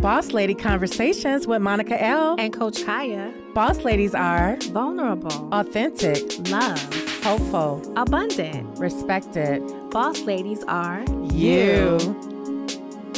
Boss Lady Conversations with Monica L. and Coach Khaya. Boss ladies are Vulnerable, authentic, love, hopeful, abundant. respected. Boss ladies are You.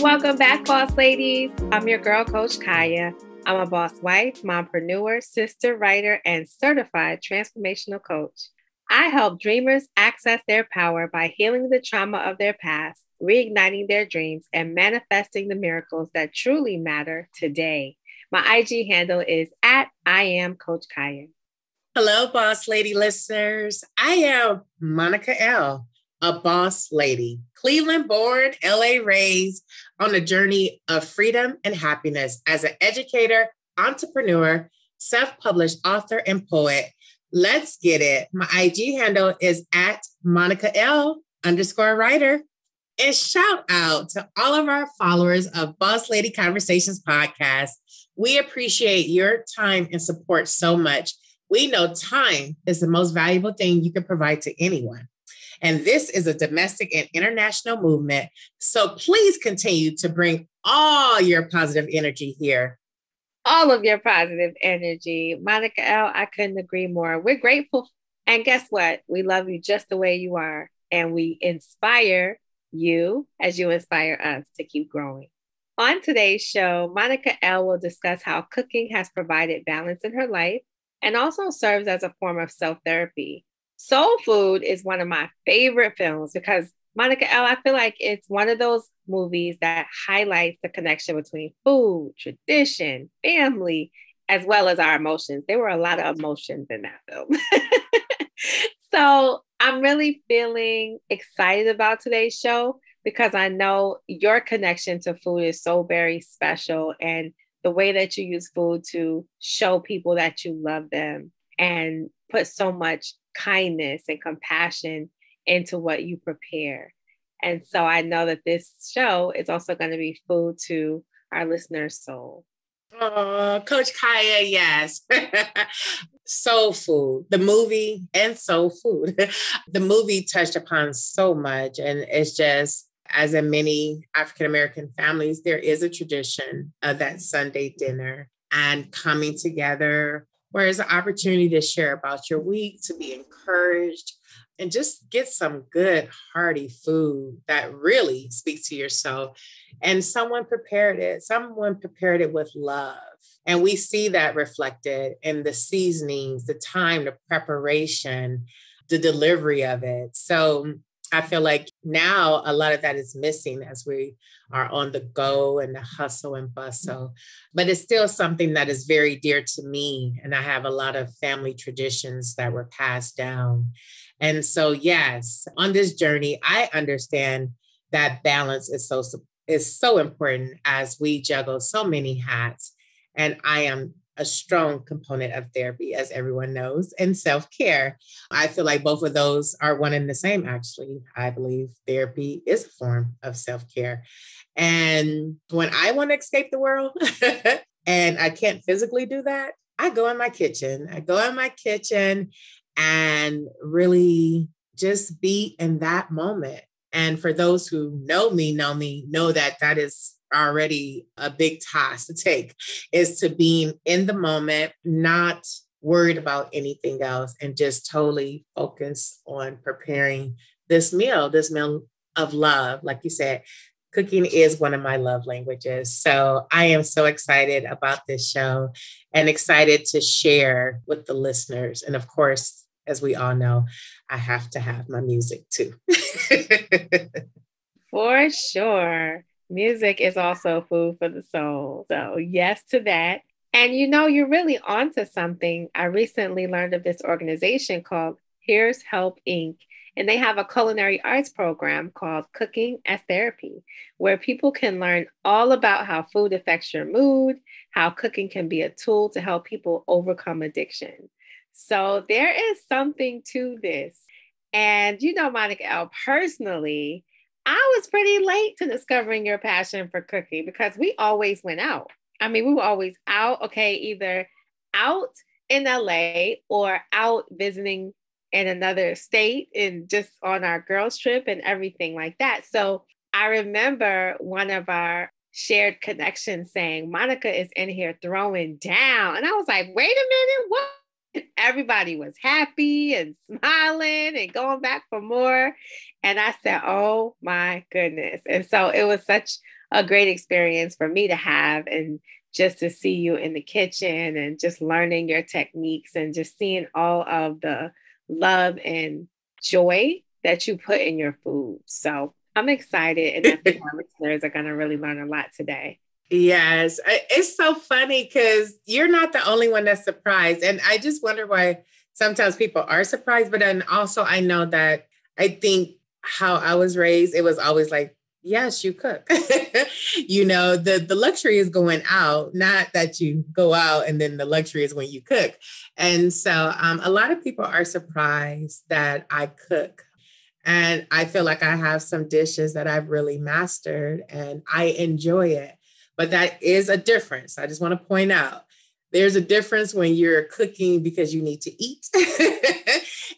Welcome back, boss ladies. I'm your girl, Coach Khaya. I'm a boss wife, mompreneur, sister, writer, and certified transformational coach. I help dreamers access their power by healing the trauma of their past, reigniting their dreams, and manifesting the miracles that truly matter today. My IG handle is @I am Coach Khaya. Hello, boss lady listeners. I am Monica L., a boss lady, Cleveland born, LA raised, on a journey of freedom and happiness as an educator, entrepreneur, self-published author, and poet. Let's get it. My IG handle is @MonicaL_writer. And shout out to all of our followers of Boss Lady Conversations podcast. We appreciate your time and support so much. We know time is the most valuable thing you can provide to anyone. And this is a domestic and international movement. So please continue to bring all your positive energy here. All of your positive energy. Monica L., I couldn't agree more. We're grateful. And guess what? We love you just the way you are. And we inspire you as you inspire us to keep growing. On today's show, Monica L. will discuss how cooking has provided balance in her life and also serves as a form of self-therapy. Soul Food is one of my favorite films because Monica L., I feel like it's one of those movies that highlights the connection between food, tradition, family, as well as our emotions. There were a lot of emotions in that film. So I'm really feeling excited about today's show because I know your connection to food is so very special, and the way that you use food to show people that you love them and put so much kindness and compassion into what you prepare. And so I know that this show is also going to be food to our listeners' soul. Oh, Coach Khaya, yes. Soul Food, the movie, and Soul Food. The movie touched upon so much. And it's just, as in many African-American families, there is a tradition of that Sunday dinner and coming together, where it's an opportunity to share about your week, to be encouraged, and just get some good, hearty food that really speaks to your soul. And someone prepared it. Someone prepared it with love. And we see that reflected in the seasonings, the time, the preparation, the delivery of it. So I feel like now a lot of that is missing as we are on the go and the hustle and bustle. But it's still something that is very dear to me. And I have a lot of family traditions that were passed down. And so, yes, on this journey, I understand that balance is so important as we juggle so many hats. And I am a strong component of therapy, as everyone knows, and self-care. I feel like both of those are one and the same, actually. I believe therapy is a form of self-care. And when I want to escape the world and I can't physically do that, I go in my kitchen. And really just be in that moment. And for those who know that that is already a big task to take, is to be in the moment, not worried about anything else, and just totally focus on preparing this meal of love. Like you said, cooking is one of my love languages. So I am so excited about this show and excited to share with the listeners. And of course, as we all know, I have to have my music too. For sure. Music is also food for the soul. So yes to that. And you're really onto something. I recently learned of this organization called Here's Help Inc. And they have a culinary arts program called Cooking as Therapy, where people can learn all about how food affects your mood, how cooking can be a tool to help people overcome addiction. So there is something to this. And Monica L., personally, I was pretty late to discovering your passion for cooking because we always went out. I mean, we were always out, either out in LA or out visiting in another state and just on our girls trip and everything like that. So I remember one of our shared connection saying, Monica is in here throwing down. And I was like, wait a minute, what? Everybody was happy and smiling and going back for more. And I said, oh my goodness. And so it was such a great experience for me to have, and just to see you in the kitchen and just learning your techniques and just seeing all of the love and joy that you put in your food. So I'm excited, and I think our listeners are going to really learn a lot today. Yes, it's so funny because you're not the only one that's surprised. And I just wonder why sometimes people are surprised. But then also, I know that I think how I was raised, it was always like, yes, you cook. The luxury is going out, not that you go out and then the luxury is when you cook. And so a lot of people are surprised that I cook. And I feel like I have some dishes that I've really mastered and I enjoy it. But that is a difference. I just want to point out there's a difference when you're cooking because you need to eat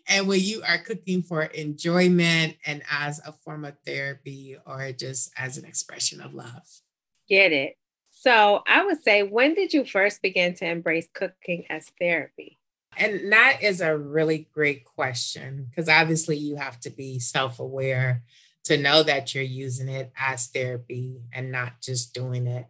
and when you are cooking for enjoyment and as a form of therapy or just as an expression of love. Get it. So I would say, when did you first begin to embrace cooking as therapy? And that is a really great question because obviously you have to be self-aware to know that you're using it as therapy and not just doing it.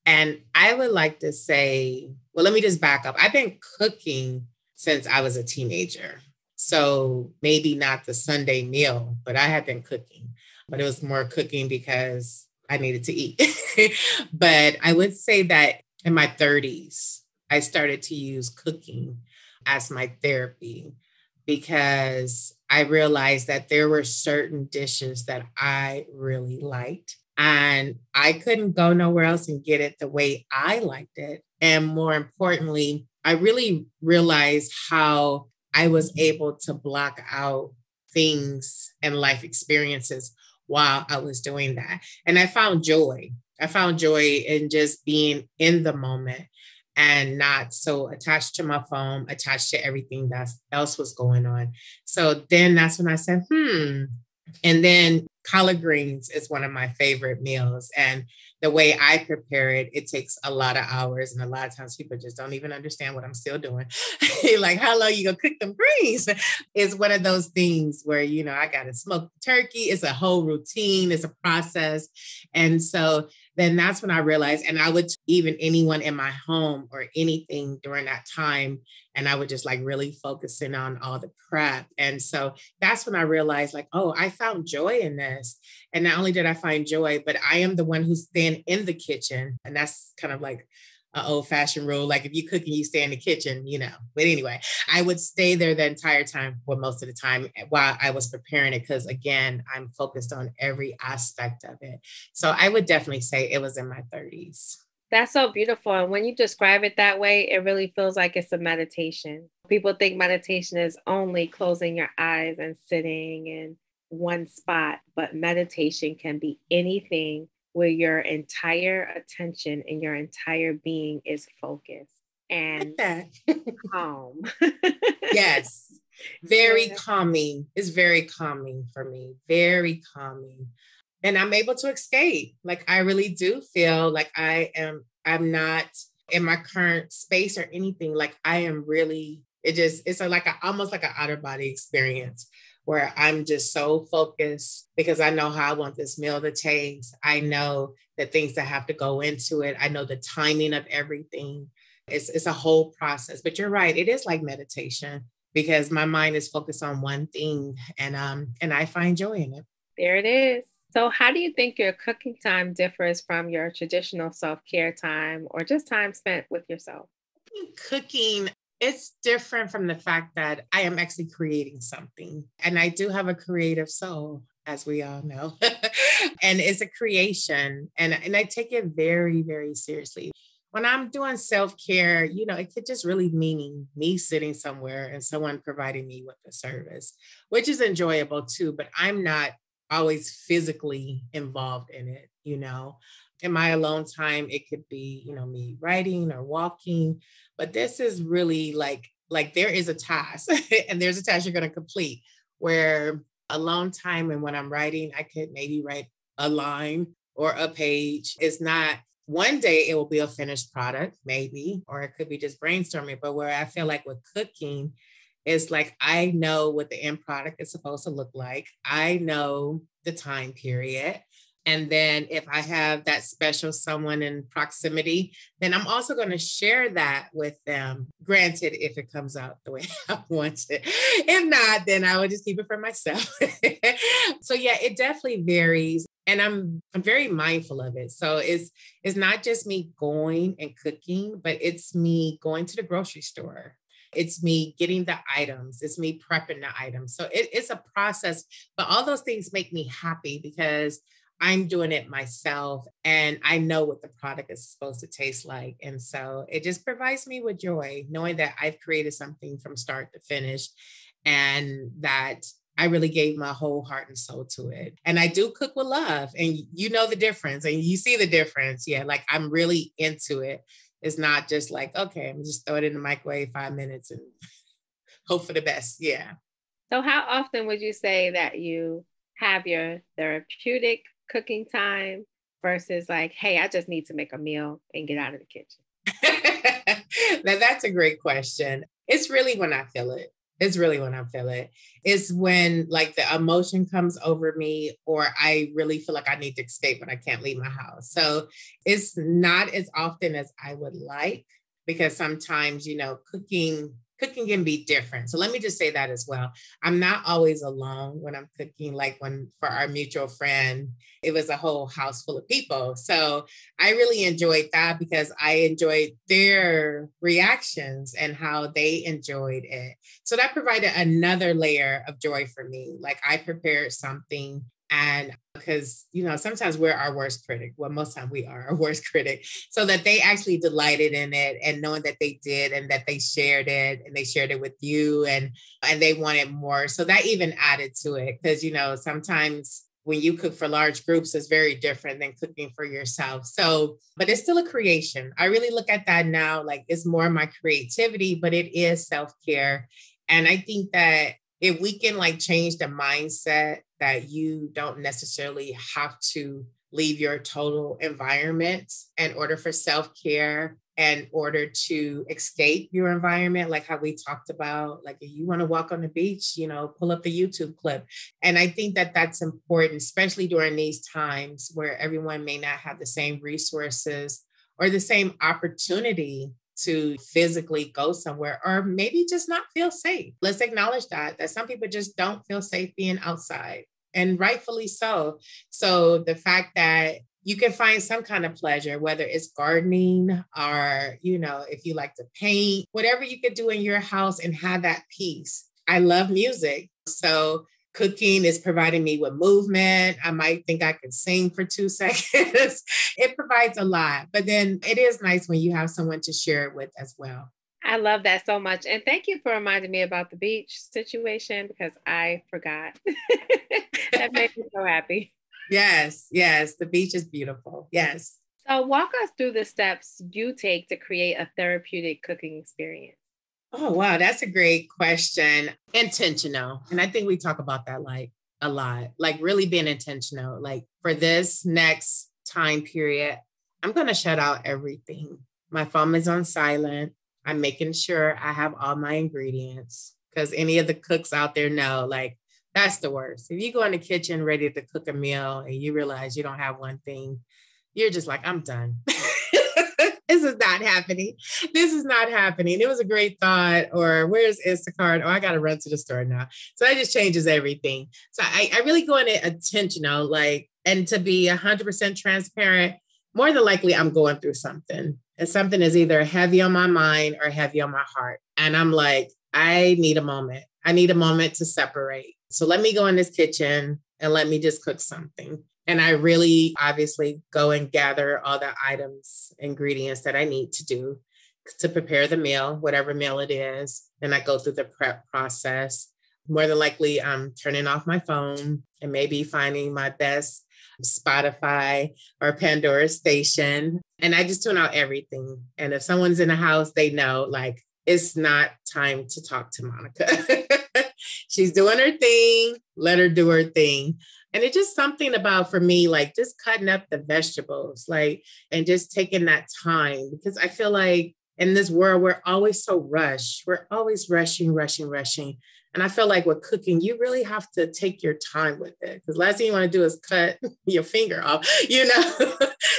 And I would like to say, well, let me just back up. I've been cooking since I was a teenager. So maybe not the Sunday meal, but I had been cooking, but it was more cooking because I needed to eat. But I would say that in my 30s, I started to use cooking as my therapy because I realized that there were certain dishes that I really liked and I couldn't go nowhere else and get it the way I liked it. And more importantly, I really realized how I was able to block out things and life experiences while I was doing that. And I found joy. I found joy in just being in the moment and not so attached to my phone, attached to everything that else was going on. So then that's when I said, And then collard greens is one of my favorite meals. And the way I prepare it, it takes a lot of hours. And a lot of times people just don't even understand what I'm still doing. Like, how long you gonna cook them greens? It's one of those things where, I got to smoke the turkey. It's a whole routine. It's a process. And so then that's when I realized, and I would even anyone in my home or anything during that time, and I would just like really focusing on all the prep. And so that's when I realized like, oh, I found joy in this. And not only did I find joy, but I am the one who's staying in the kitchen. And that's kind of like an old fashioned rule. Like if you cook and you stay in the kitchen, But anyway, I would stay there the entire time, well, most of the time while I was preparing it. Because again, I'm focused on every aspect of it. So I would definitely say it was in my 30s. That's so beautiful. And when you describe it that way, it really feels like it's a meditation. People think meditation is only closing your eyes and sitting in one spot, but meditation can be anything where your entire attention and your entire being is focused and calm. Yes. Very calming. It's very calming for me. Very calming. And I'm able to escape. Like I really do feel like I'm not in my current space or anything. Like I am really, it's almost like an outer body experience where I'm just so focused because I know how I want this meal to taste. I know the things that have to go into it. I know the timing of everything. It's a whole process, but you're right. It is like meditation because my mind is focused on one thing and I find joy in it. There it is. So how do you think your cooking time differs from your traditional self-care time or just time spent with yourself? Cooking, it's different from the fact that I am actually creating something. And I do have a creative soul, as we all know. And it's a creation. And I take it very, very seriously. When I'm doing self-care, it could just really mean me sitting somewhere and someone providing me with a service, which is enjoyable too, but I'm not always physically involved in it, In my alone time, it could be, me writing or walking, but this is really like there is a task and there's a task you're going to complete where alone time and when I'm writing, I could maybe write a line or a page. It's not one day it will be a finished product, maybe, or it could be just brainstorming. But where I feel like with cooking, it's like I know what the end product is supposed to look like. I know the time period. And then if I have that special someone in proximity, then I'm also going to share that with them. Granted, if it comes out the way I want it. If not, then I will just keep it for myself. So yeah, it definitely varies. And I'm very mindful of it. So it's not just me going and cooking, but it's me going to the grocery store. It's me getting the items. It's me prepping the items. So it's a process, but all those things make me happy because I'm doing it myself and I know what the product is supposed to taste like. And so it just provides me with joy knowing that I've created something from start to finish and that I really gave my whole heart and soul to it. And I do cook with love and you know the difference and you see the difference. Yeah, like I'm really into it. It's not just like, okay, I'm just throw it in the microwave 5 minutes and hope for the best. Yeah. So how often would you say that you have your therapeutic cooking time versus like, hey, I just need to make a meal and get out of the kitchen? Now, that's a great question. It's really when I feel it. It's really when I feel it. It's when like the emotion comes over me or I really feel like I need to escape but I can't leave my house. So it's not as often as I would like because sometimes, you know, cooking can be different. So let me just say that as well. I'm not always alone when I'm cooking, like when for our mutual friend, it was a whole house full of people. So I really enjoyed that because I enjoyed their reactions and how they enjoyed it. So that provided another layer of joy for me. Like I prepared something and because, you know, sometimes we're our worst critic. Well, most time we are our worst critic. So that they actually delighted in it and knowing that they did and that they shared it and they shared it with you and they wanted more. So that even added to it because, you know, sometimes when you cook for large groups, it's very different than cooking for yourself. So, but it's still a creation. I really look at that now, like it's more my creativity, but it is self-care. And I think that if we can like change the mindset that you don't necessarily have to leave your total environment in order for self-care, in order to escape your environment, like how we talked about, like if you want to walk on the beach, you know, pull up the YouTube clip. And I think that that's important, especially during these times where everyone may not have the same resources or the same opportunity to physically go somewhere or maybe just not feel safe. Let's acknowledge that some people just don't feel safe being outside and rightfully so. So the fact that you can find some kind of pleasure, whether it's gardening or, you know, if you like to paint, whatever you could do in your house and have that peace. I love music. So cooking is providing me with movement. I might think I can sing for 2 seconds. It provides a lot, but then it is nice when you have someone to share it with as well. I love that so much. And thank you for reminding me about the beach situation because I forgot. That made me so happy. Yes, yes. The beach is beautiful. Yes. So walk us through the steps you take to create a therapeutic cooking experience. Oh, wow. That's a great question. Intentional. And I think we talk about that like a lot, like really being intentional. Like for this next time period, I'm going to shut out everything. My phone is on silent. I'm making sure I have all my ingredients because any of the cooks out there know, like, that's the worst. If you go in the kitchen ready to cook a meal and you realize you don't have one thing, you're just like, I'm done. This is not happening. This is not happening. It was a great thought. Or where's Instacart? Oh, I got to run to the store now. So that just changes everything. So I really go in it intentional, like, and to be 100% transparent, more than likely I'm going through something. And something is either heavy on my mind or heavy on my heart. And I'm like, I need a moment. I need a moment to separate. So let me go in this kitchen and let me just cook something. And I really obviously go and gather all the items, ingredients that I need to do to prepare the meal, whatever meal it is. And I go through the prep process. More than likely, I'm turning off my phone and maybe finding my best Spotify or Pandora station. And I just tune out everything. And if someone's in the house, they know like it's not time to talk to Monica. She's doing her thing. Let her do her thing. And it's just something about, for me, like just cutting up the vegetables, like, and just taking that time, because I feel like in this world, we're always so rushed. We're always rushing, rushing, rushing. And I feel like with cooking, you really have to take your time with it, because last thing you want to do is cut your finger off, you know?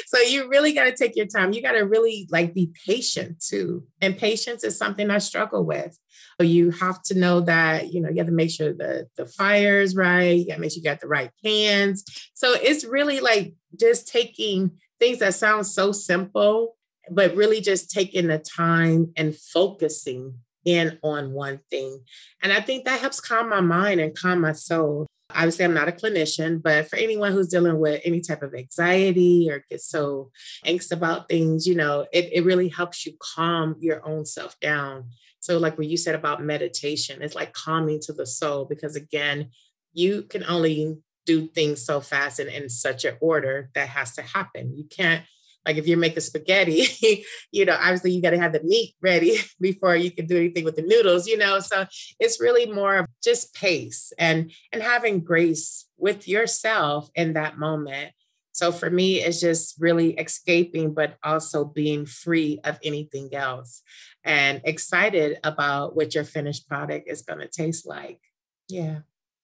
So you really got to take your time. You got to really like be patient too. And patience is something I struggle with. So you have to know that, you know, you have to make sure the fire is right. You got to make sure you got the right pans. So it's really like just taking things that sound so simple, but really just taking the time and focusing in on one thing. And I think that helps calm my mind and calm my soul. Obviously, I'm not a clinician, but for anyone who's dealing with any type of anxiety or gets so anxious about things, you know, it really helps you calm your own self down. So like what you said about meditation, it's like calming to the soul, because again, you can only do things so fast and in such an order that has to happen. You can't, like if you're making spaghetti, you know, obviously you got to have the meat ready before you can do anything with the noodles, you know? So it's really more of just pace and having grace with yourself in that moment. So for me, it's just really escaping, but also being free of anything else and excited about what your finished product is going to taste like. Yeah.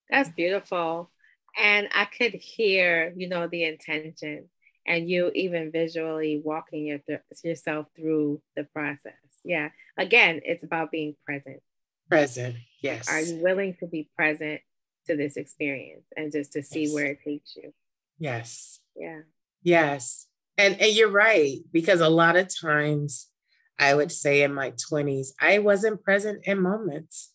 That's beautiful. And I could hear, you know, the intention and you even visually walking yourself through the process. Yeah. Again, it's about being present. Present. Yes. Are you willing to be present to this experience and just to see where it takes you? Yes. Yeah. Yes. And you're right, because a lot of times I would say in my 20s, I wasn't present in moments.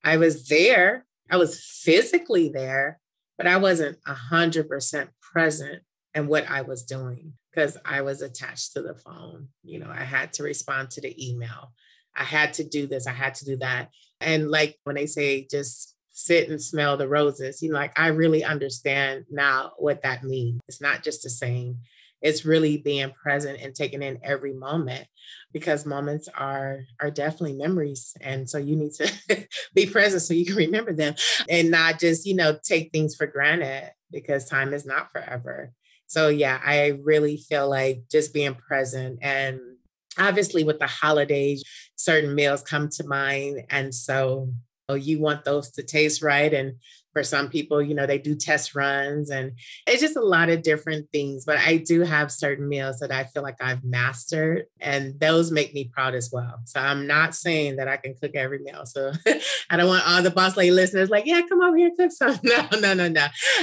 I was there. I was physically there, but I wasn't 100% present in what I was doing because I was attached to the phone. You know, I had to respond to the email. I had to do this. I had to do that. And like when they say just sit and smell the roses, you know, like I really understand now what that means. It's not just a saying. It's really being present and taking in every moment, because moments are definitely memories. And so you need to be present so you can remember them and not just, you know, take things for granted, because time is not forever. So yeah, I really feel like just being present. And obviously with the holidays, certain meals come to mind. And so you want those to taste right. And for some people, you know, they do test runs and it's just a lot of different things. But I do have certain meals that I feel like I've mastered, and those make me proud as well. So I'm not saying that I can cook every meal. So I don't want all the boss lady listeners like, yeah, come over here and cook some. No.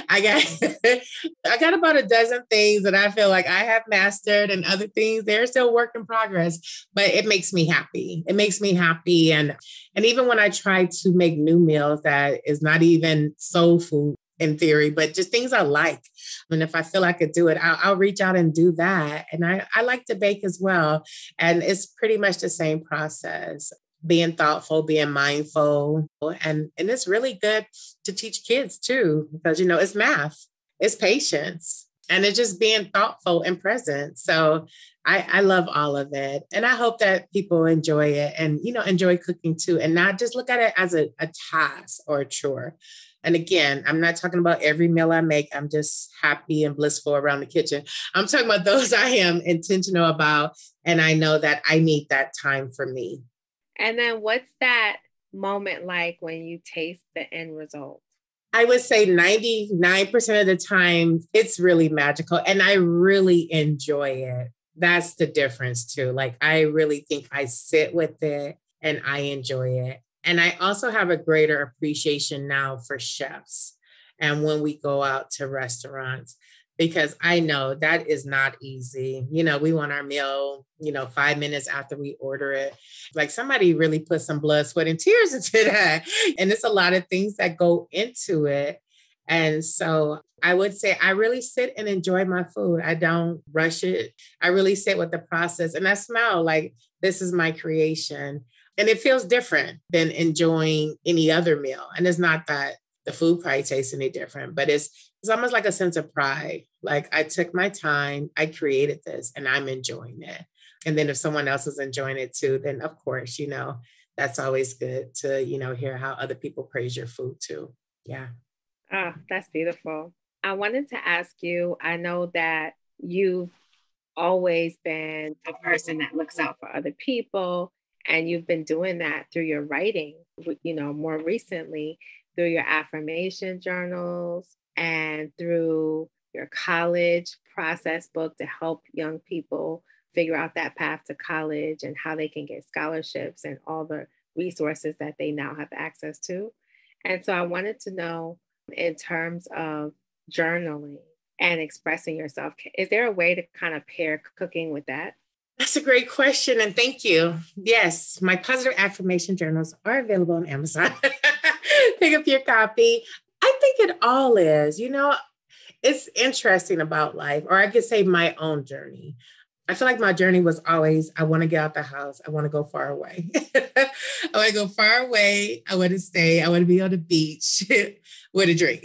I got about a dozen things that I feel like I have mastered, and other things, they're still work in progress, but it makes me happy. It makes me happy. And even when I try to make new meals that is not even soul food in theory, but just things I like. And if I feel I could do it, I'll reach out and do that. And I like to bake as well. And it's pretty much the same process, being thoughtful, being mindful. And it's really good to teach kids too, because, you know, it's math, it's patience, and it's just being thoughtful and present. So I love all of it. And I hope that people enjoy it and, you know, enjoy cooking too, and not just look at it as a task or a chore. And again, I'm not talking about every meal I make. I'm just happy and blissful around the kitchen. I'm talking about those I am intentional about. And I know that I need that time for me. And then what's that moment like when you taste the end result? I would say 99% of the time, it's really magical. And I really enjoy it. That's the difference too. Like, I really think I sit with it and I enjoy it. And I also have a greater appreciation now for chefs and when we go out to restaurants, because I know that is not easy. You know, we want our meal, you know, 5 minutes after we order it. Like, somebody really put some blood, sweat, and tears into that. And it's a lot of things that go into it. And so I would say I really sit and enjoy my food. I don't rush it. I really sit with the process and I smile like this is my creation. And it feels different than enjoying any other meal. And it's not that the food probably tastes any different, but it's almost like a sense of pride. Like, I took my time, I created this, and I'm enjoying it. And then if someone else is enjoying it too, then of course, you know, that's always good to, hear how other people praise your food too. Yeah. Oh, that's beautiful. I wanted to ask you, I know that you've always been a person that looks out for other people, and you've been doing that through your writing, more recently through your affirmation journals and through your college process book to help young people figure out that path to college and how they can get scholarships and all the resources that they now have access to. And so I wanted to know, in terms of journaling and expressing yourself, is there a way to kind of pair cooking with that? That's a great question. And thank you. Yes, my positive affirmation journals are available on Amazon. Pick up your copy. I think it all is, it's interesting about life, or I could say my own journey. I feel like my journey was always, I want to get out the house. I want to go far away. I want to go far away. I want to stay. I want to be on the beach with a drink.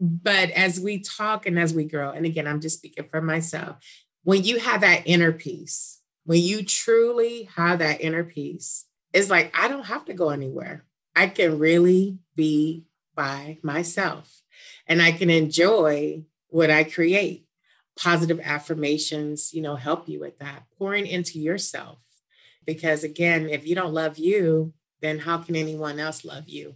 But as we talk and as we grow, and again, I'm just speaking for myself, when you have that inner peace, when you truly have that inner peace, it's like, I don't have to go anywhere. I can really be by myself and I can enjoy what I create. Positive affirmations, help you with that, pouring into yourself. Because again, if you don't love you, then how can anyone else love you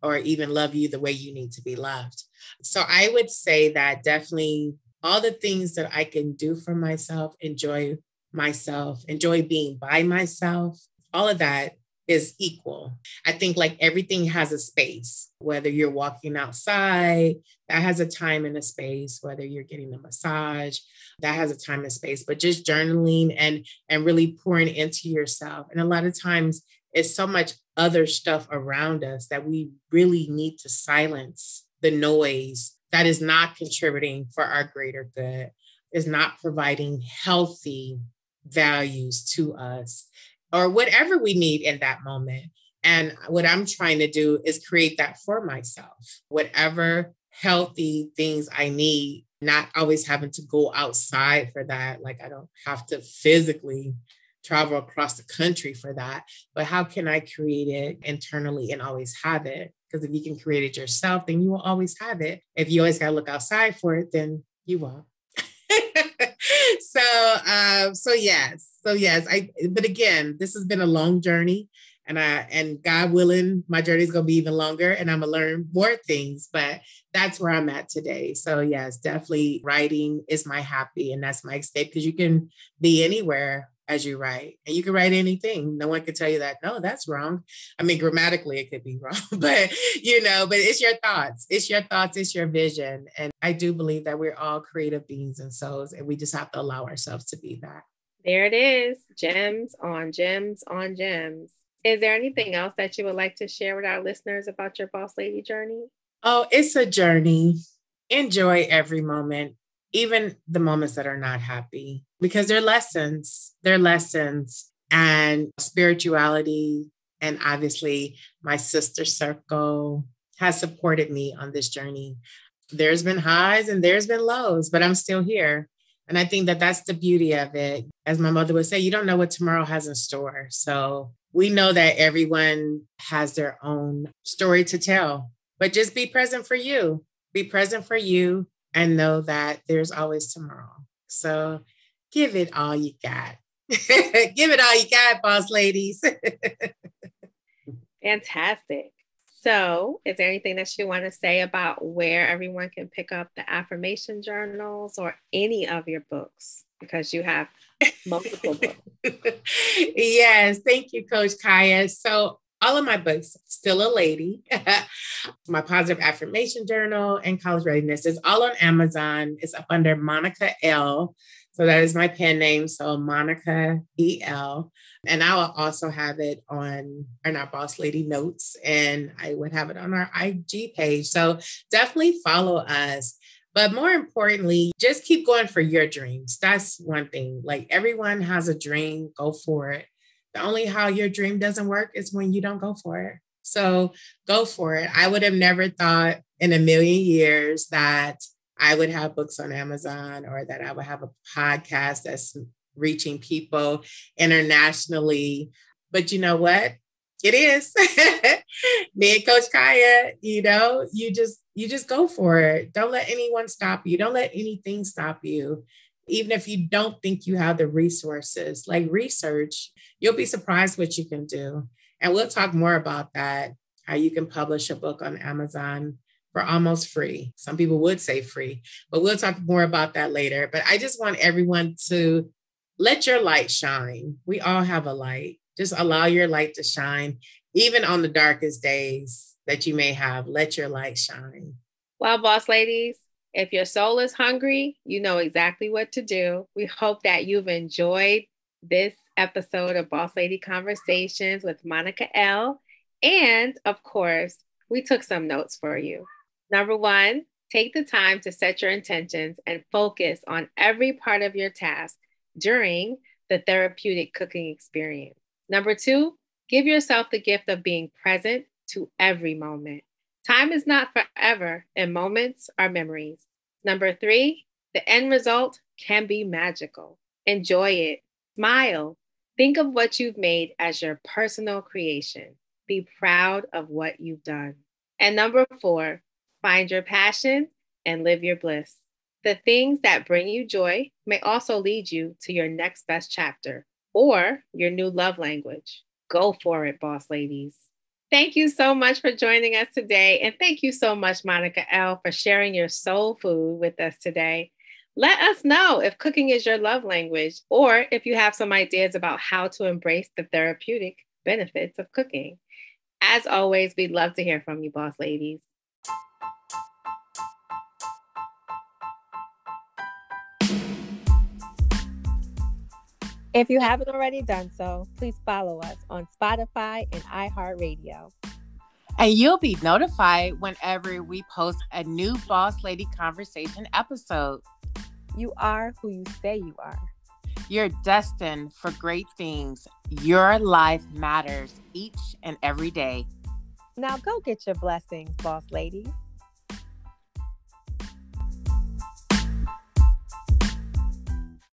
or even love you the way you need to be loved? So I would say that definitely all the things that I can do for myself, enjoy being by myself, all of that is equal. I think like everything has a space, whether you're walking outside, that has a time and a space, whether you're getting a massage, that has a time and space, but just journaling and really pouring into yourself. And a lot of times it's so much other stuff around us that we really need to silence the noise that is not contributing for our greater good, is not providing healthy values to us, or whatever we need in that moment. And what I'm trying to do is create that for myself, whatever healthy things I need, not always having to go outside for that. Like I don't have to physically travel across the country for that, but how can I create it internally and always have it? Because if you can create it yourself, then you will always have it. If you always got to look outside for it, then you won't. So yes. But again, this has been a long journey, and God willing, my journey is going to be even longer and I'm going to learn more things, but that's where I'm at today. So yes, definitely writing is my happy, and that's my escape, because you can be anywhere as you write, and you can write anything. No one can tell you that, no, that's wrong. I mean, grammatically it could be wrong, but but it's your thoughts, it's your vision. And I do believe that we're all creative beings and souls, and we just have to allow ourselves to be that. There it is. Gems on gems on gems. Is there anything else that you would like to share with our listeners about your boss lady journey? Oh, it's a journey. Enjoy every moment, even the moments that are not happy, because they're lessons. They're lessons. And spirituality, and obviously my sister circle has supported me on this journey. There's been highs and there's been lows, but I'm still here. And I think that that's the beauty of it. As my mother would say, you don't know what tomorrow has in store. So we know that everyone has their own story to tell, but just be present for you. Be present for you and know that there's always tomorrow. So give it all you got. Give it all you got, boss ladies. Fantastic. So, is there anything that you want to say about where everyone can pick up the affirmation journals or any of your books? Because you have multiple books. Yes, thank you, Coach Khaya. So, all of my books, Still a Lady, my positive affirmation journal, and college readiness is all on Amazon. It's up under Monica L. So that is my pen name. So Monica EL. And I will also have it on our Boss Lady Notes, and I would have it on our IG page. So definitely follow us. But more importantly, just keep going for your dreams. That's one thing. Like everyone has a dream, go for it. The only how your dream doesn't work is when you don't go for it. So go for it. I would have never thought in a million years that I would have books on Amazon, or that I would have a podcast that's reaching people internationally. But you know what? It is. Me and Coach Khaya, you just go for it. Don't let anyone stop you. Don't let anything stop you. Even if you don't think you have the resources, like research, you'll be surprised what you can do. And we'll talk more about that, how you can publish a book on Amazon for almost free. Some people would say free, but we'll talk more about that later. But I just want everyone to let your light shine. We all have a light. Just allow your light to shine, even on the darkest days that you may have. Let your light shine. Well, boss ladies, if your soul is hungry, you know exactly what to do. We hope that you've enjoyed this episode of Boss Lady Conversations with Monica L. And of course, we took some notes for you. Number one, take the time to set your intentions and focus on every part of your task during the therapeutic cooking experience. Number two, give yourself the gift of being present to every moment. Time is not forever, and moments are memories. Number three, the end result can be magical. Enjoy it. Smile. Think of what you've made as your personal creation. Be proud of what you've done. And number four, find your passion and live your bliss. The things that bring you joy may also lead you to your next best chapter or your new love language. Go for it, boss ladies. Thank you so much for joining us today. And thank you so much, Monica L., for sharing your soul food with us today. Let us know if cooking is your love language, or if you have some ideas about how to embrace the therapeutic benefits of cooking. As always, we'd love to hear from you, boss ladies. If you haven't already done so, please follow us on Spotify and iHeartRadio. And you'll be notified whenever we post a new Boss Lady Conversation episode. You are who you say you are. You're destined for great things. Your life matters each and every day. Now go get your blessings, boss ladies.